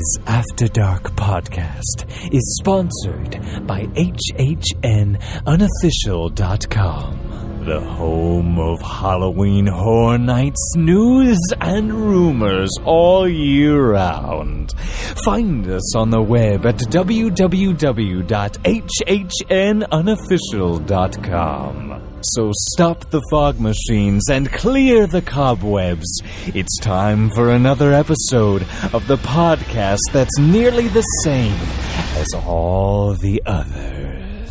Dis After Dark Podcast is sponsored by Unofficial.com, the home of Halloween Horror Nights news and rumors all year round. Find us on the web at www.hhnunofficial.com. So stop the fog machines and clear the cobwebs. It's time for another episode of the podcast that's nearly the same as all the others.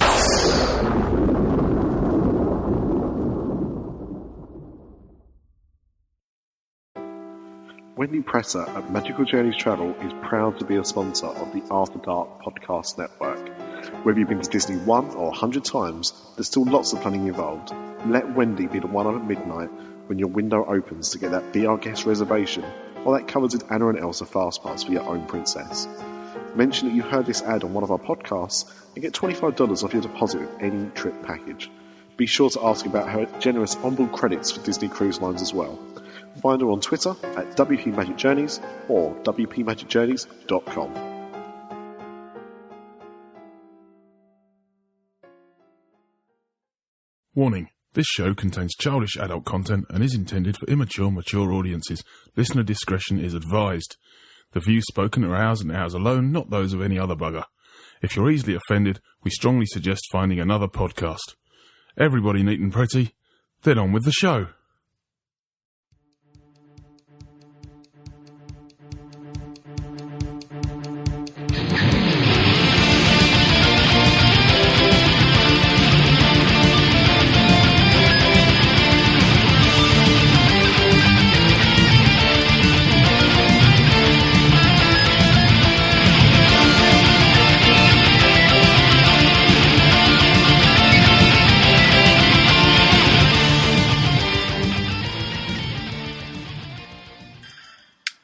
Wendy Presser at Magical Journeys Travel is proud to be a sponsor of the After Dark Podcast Network. Whether you've been to Disney 1 or 100 times, there's still lots of planning involved. Let Wendy be the one up at midnight when your window opens to get that Be Our Guest reservation or that coveted Anna and Elsa Fastpass for your own princess. Mention that you heard this ad on one of our podcasts and get $25 off your deposit with any trip package. Be sure to ask about her generous onboard credits for Disney Cruise Lines as well. Find her on Twitter at WPMagicJourneys or WPMagicJourneys.com. Warning. This show contains childish adult content and is intended for immature, mature audiences. Listener discretion is advised. The views spoken are ours and ours alone, not those of any other bugger. If you're easily offended, we strongly suggest finding another podcast. Everybody neat and pretty, then on with the show.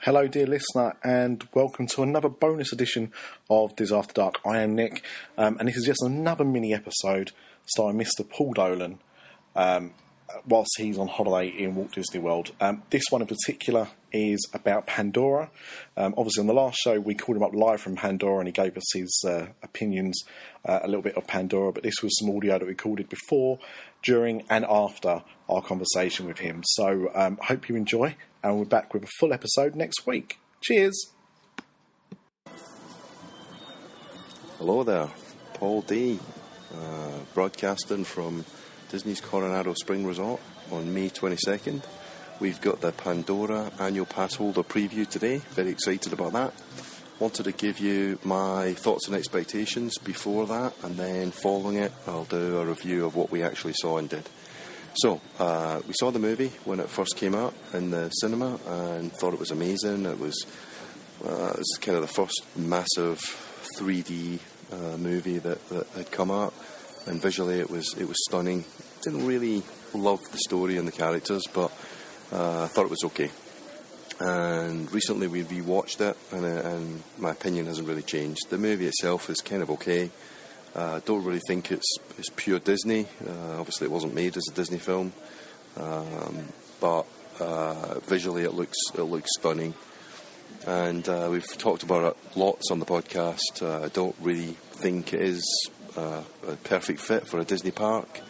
Hello dear listener and welcome to another bonus edition of Dis After Dark. I am Nick and this is just another mini episode starring Mr. Paul Dolan whilst he's on holiday in Walt Disney World. This one in particular is about Pandora. Obviously on the last show we called him up live from Pandora and he gave us his opinions, a little bit of Pandora, but this was some audio that we recorded before, during and after our conversation with him. So I hope you enjoy, and we're back with a full episode next week. Cheers! Hello there, Paul D, broadcasting from Disney's Coronado Spring Resort on May 22nd. We've got the Pandora annual pass holder preview today, very excited about that. Wanted to give you my thoughts and expectations before that, and then following it I'll do a review of what we actually saw and did. So, we saw the movie when it first came out in the cinema and thought it was amazing. It was kind of the first massive 3D movie that had come out, and visually it was stunning. Didn't really love the story and the characters, but I thought it was okay. And recently we rewatched it, and my opinion hasn't really changed. The movie itself is kind of okay. Don't really think it's pure Disney. Obviously it wasn't made as a Disney film, but visually it looks stunning. And we've talked about it lots on the podcast. I don't really think it is a perfect fit for a Disney park,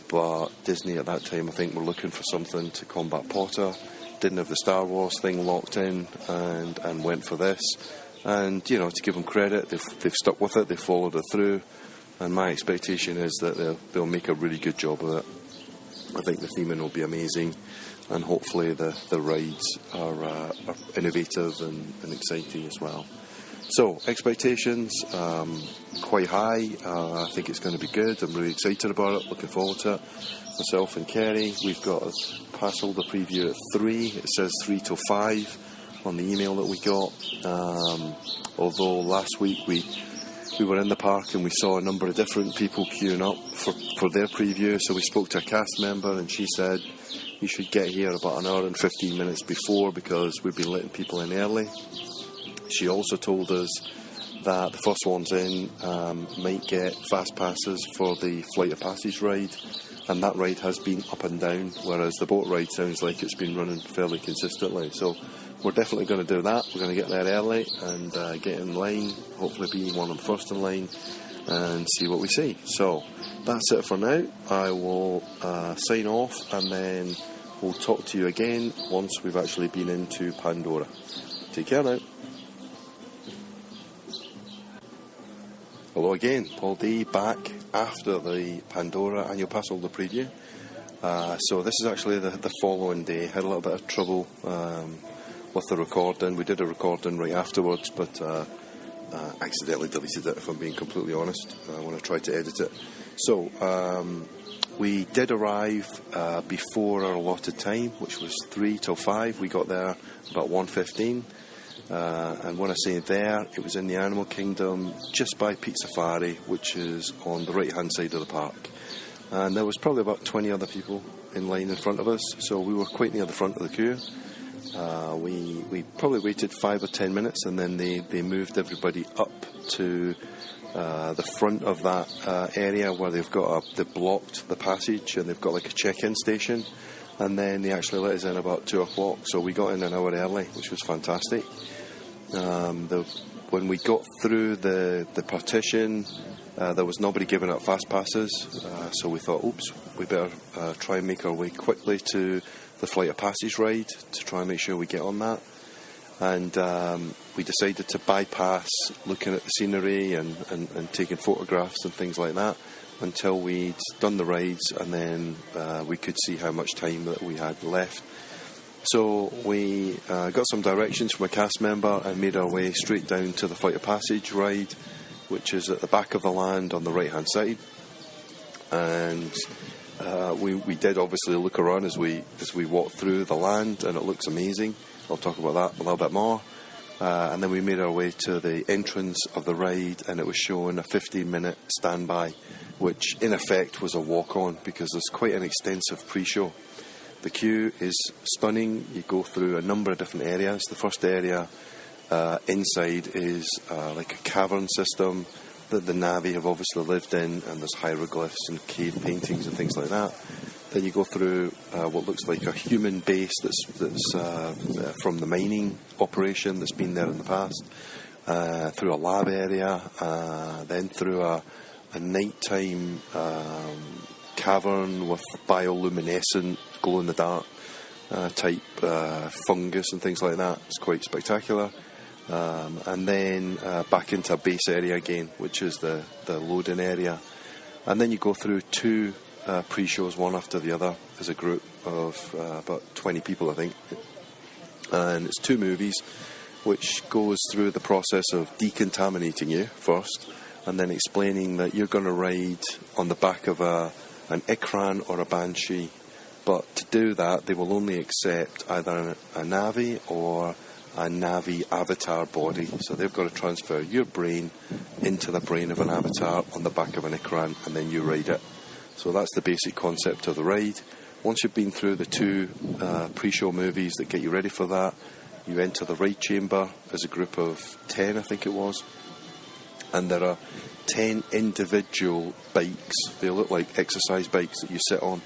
but Disney at that time I think were looking for something to combat Potter. Didn't have the Star Wars thing locked in, and went for this. And, you know, to give them credit, they've stuck with it, they've followed it through, and my expectation is that they'll make a really good job of it. I think the theming will be amazing, and hopefully the rides are innovative and exciting as well. So, expectations, quite high. I think it's going to be good. I'm really excited about it, looking forward to it. Myself and Kerry, we've got a pass holder preview at 3. It says 3 till 5 on the email that we got. Although last week we were in the park and we saw a number of different people queuing up for their preview. So we spoke to a cast member and she said, you should get here about an hour and 15 minutes before because we've been letting people in early. She also told us that the first ones in might get fast passes for the Flight of Passage ride, and that ride has been up and down, whereas the boat ride sounds like it's been running fairly consistently. So we're definitely going to do that. We're going to get there early and get in line, hopefully be one of the first in line, and see what we see. So that's it for now. I will sign off, and then we'll talk to you again once we've actually been into Pandora. Take care now. Hello again, Paul D, back after the Pandora annual pass holder preview. So this is actually the following day. Had a little bit of trouble with the recording. We did a recording right afterwards, but accidentally deleted it, if I'm being completely honest, when I tried to edit it. So we did arrive before our allotted time, which was 3 till 5. We got there about 1:15. And when I say there, it was in the Animal Kingdom, just by Peak Safari, which is on the right-hand side of the park. And there was probably about 20 other people in line in front of us, so we were quite near the front of the queue. We probably waited 5 or 10 minutes, and then they moved everybody up to the front of that area where they've blocked the passage, and they've got like a check-in station. And then they actually let us in about 2 o'clock, so we got in an hour early, which was fantastic. When we got through the partition, there was nobody giving out fast passes, so we thought, oops, we better try and make our way quickly to the Flight of Passage ride to try and make sure we get on that. And we decided to bypass looking at the scenery and taking photographs and things like that until we'd done the rides, and then we could see how much time that we had left. So we got some directions from a cast member and made our way straight down to the Flight of Passage ride, which is at the back of the land on the right hand side. And we did obviously look around as we walked through the land, and it looks amazing. I'll talk about that a little bit more. And then we made our way to the entrance of the ride, and it was showing a 15-minute standby, which in effect was a walk-on, because there's quite an extensive pre-show. The queue is stunning. You go through a number of different areas. The first area inside is like a cavern system that the Na'vi have obviously lived in, and there's hieroglyphs and cave paintings and things like that. Then you go through what looks like a human base that's from the mining operation that's been there in the past, through a lab area, then through a nighttime cavern with bioluminescent glow-in-the-dark type fungus and things like that. It's quite spectacular. And then back into a base area again, which is the loading area. And then you go through 2 pre-shows, one after the other, as a group of about 20 people, I think. And it's 2 movies, which goes through the process of decontaminating you first, and then explaining that you're going to ride on the back of an Ikran or a Banshee, but to do that they will only accept either a Na'vi or a Na'vi avatar body. So they've got to transfer your brain into the brain of an avatar on the back of an Ikran, and then you ride it. So that's the basic concept of the ride. Once you've been through the 2 pre-show movies that get you ready for that, you enter the ride chamber as a group of 10, I think it was. And there are 10 individual bikes. They look like exercise bikes that you sit on.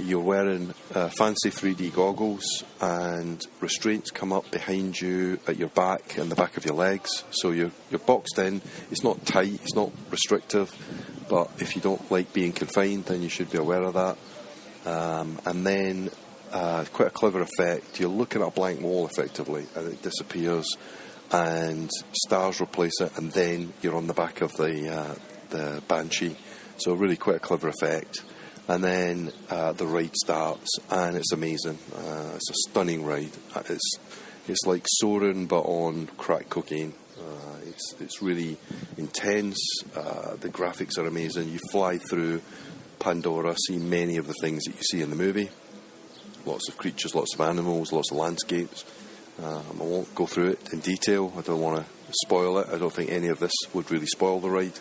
You're wearing fancy 3D goggles, and restraints come up behind you at your back and the back of your legs. So you're boxed in. It's not tight, it's not restrictive, but if you don't like being confined, then you should be aware of that. And then quite a clever effect. You're looking at a blank wall effectively, and it disappears, and stars replace it, and then you're on the back of the Banshee. So really quite a clever effect. And then the ride starts, and it's amazing. It's a stunning ride. It's like soaring but on crack cocaine. It's really intense. The graphics are amazing. You fly through Pandora, see many of the things that you see in the movie. Lots of creatures, lots of animals, lots of landscapes. I won't go through it in detail. I don't want to spoil it. I don't think any of this would really spoil the ride.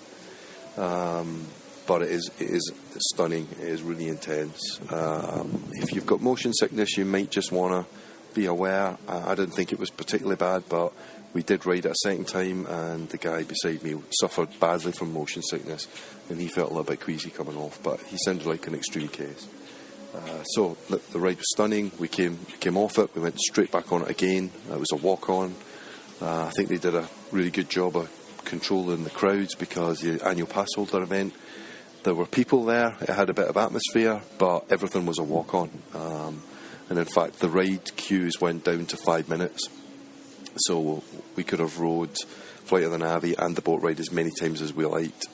But it is stunning. It is really intense. If you've got motion sickness, you might just want to be aware. I didn't think it was particularly bad, but we did ride it a second time, and the guy beside me suffered badly from motion sickness, and he felt a little bit queasy coming off, but he sounded like an extreme case. So the ride was stunning. We came off it. We went straight back on it again. It was a walk-on. I think they did a really good job of controlling the crowds, because the annual pass holder event, there were people there. It had a bit of atmosphere, but everything was a walk-on. And in fact, the ride queues went down to 5 minutes. So we could have rode Flight of the Navy and the boat ride as many times as we liked.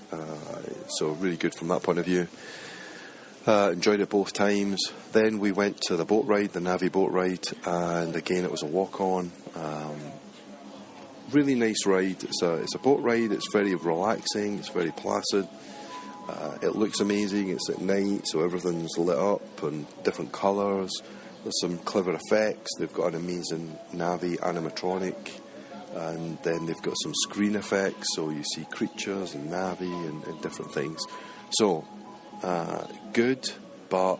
So really good from that point of view. Enjoyed it both times. Then we went to the boat ride, the Navy boat ride, and again it was a walk-on. Really nice ride. It's a boat ride. It's very relaxing. It's very placid. It looks amazing. It's at night, so everything's lit up and different colours. There's some clever effects. They've got an amazing Navy animatronic, and then they've got some screen effects, so you see creatures and Navy and different things. So good, but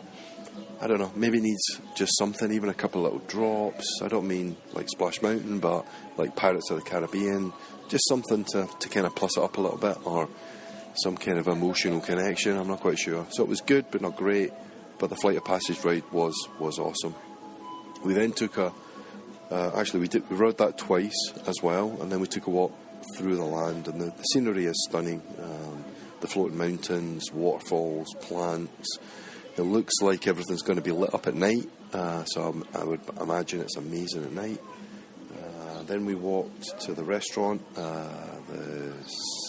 I don't know, maybe needs just something, even a couple of little drops. I don't mean like Splash Mountain, but like Pirates of the Caribbean, just something to kind of plus it up a little bit, or some kind of emotional connection. I'm not quite sure. So it was good, but not great. But the Flight of Passage ride was awesome. We then took we rode that twice as well, and then we took a walk through the land, and the scenery is stunning. The floating mountains, waterfalls, plants. It looks like everything's going to be lit up at night, so I would imagine it's amazing at night. Then we walked to the restaurant, the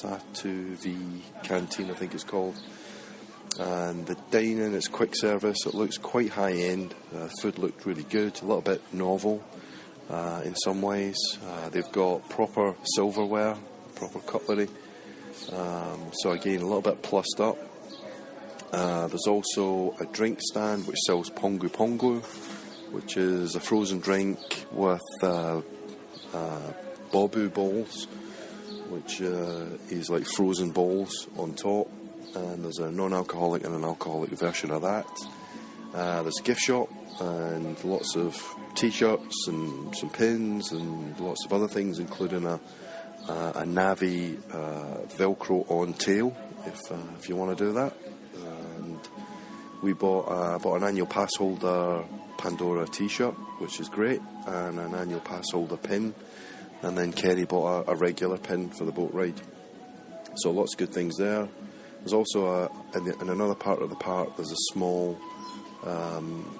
S.T.R.I.K.E canteen, I think it's called. And the dining is quick service. It looks quite high end. Food looked really good, a little bit novel in some ways. They've got proper silverware, proper cutlery. So again, a little bit plussed up. There's also a drink stand which sells Pongu Pongu, which is a frozen drink with bobu balls, which is like frozen balls on top. And there's a non-alcoholic and an alcoholic version of that. There's a gift shop and lots of t-shirts and some pins and lots of other things, including a Navy Velcro on tail, if you want to do that. And we bought an annual pass holder Pandora t-shirt, which is great, and an annual pass holder pin. And then Kerry bought a regular pin for the boat ride. So lots of good things there. There's also in another part of the park, there's a small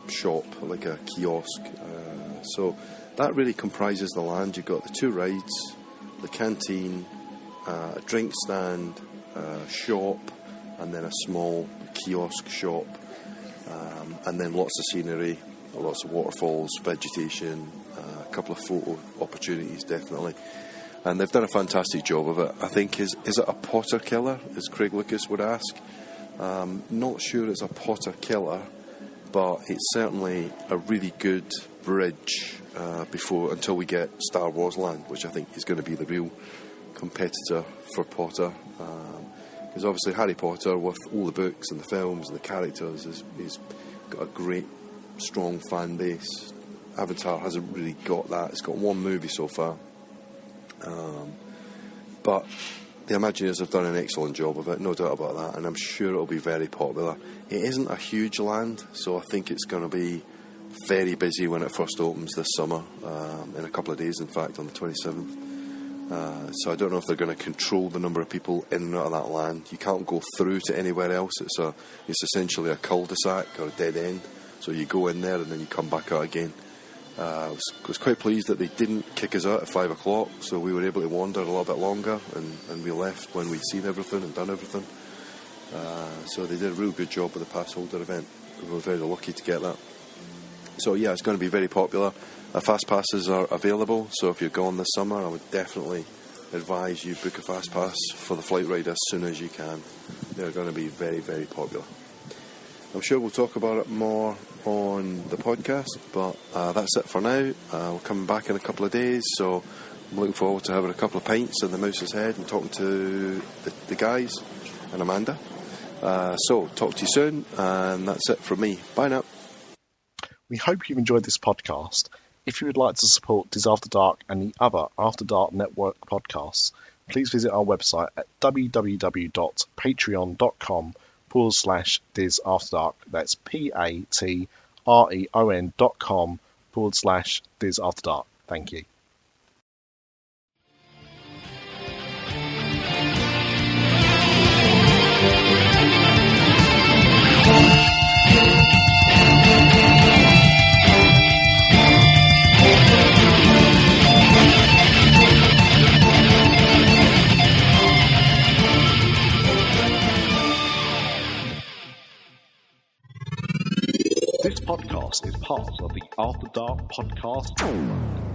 shop, like a kiosk. So that really comprises the land. You've got the two rides, the canteen, a drink stand, shop, and then a small kiosk shop. And then lots of scenery, lots of waterfalls, vegetation, a couple of photo opportunities, definitely. And they've done a fantastic job of it. I think, is it a Potter killer, as Craig Lucas would ask? Not sure it's a Potter killer, but it's certainly a really good bridge until we get Star Wars Land, which I think is going to be the real competitor for Potter. Because obviously Harry Potter, with all the books and the films and the characters, he's got a great, strong fan base. Avatar hasn't really got that. It's got one movie so far. But the Imagineers have done an excellent job of it, no doubt about that, and I'm sure it'll be very popular. It isn't a huge land, so I think it's going to be very busy when it first opens this summer, in a couple of days, in fact, on the 27th. So I don't know if they're going to control the number of people in and out of that land. You can't go through to anywhere else. It's essentially a cul-de-sac or a dead end, so you go in there and then you come back out again. I was quite pleased that they didn't kick us out at 5 o'clock, so we were able to wander a little bit longer, and we left when we'd seen everything and done everything. So they did a real good job with the pass holder event. We were very lucky to get that. So yeah, it's going to be very popular. Fast passes are available, so if you're gone this summer, I would definitely advise you book a fast pass for the flight ride as soon as you can. They're going to be very, very popular. I'm sure we'll talk about it more on the podcast, but that's it for now. We'll come back in a couple of days, so I'm looking forward to having a couple of pints in the Mouse's Head and talking to the guys and Amanda. So talk to you soon, and that's it from me. Bye now. We hope you've enjoyed this podcast. If you would like to support Dis After Dark and the other After Dark Network podcasts, please visit our website at www.patreon.com Dis After Dark. That's patreon.com/Dis After Dark. Thank you. This podcast is part of the After Dark Podcast Network.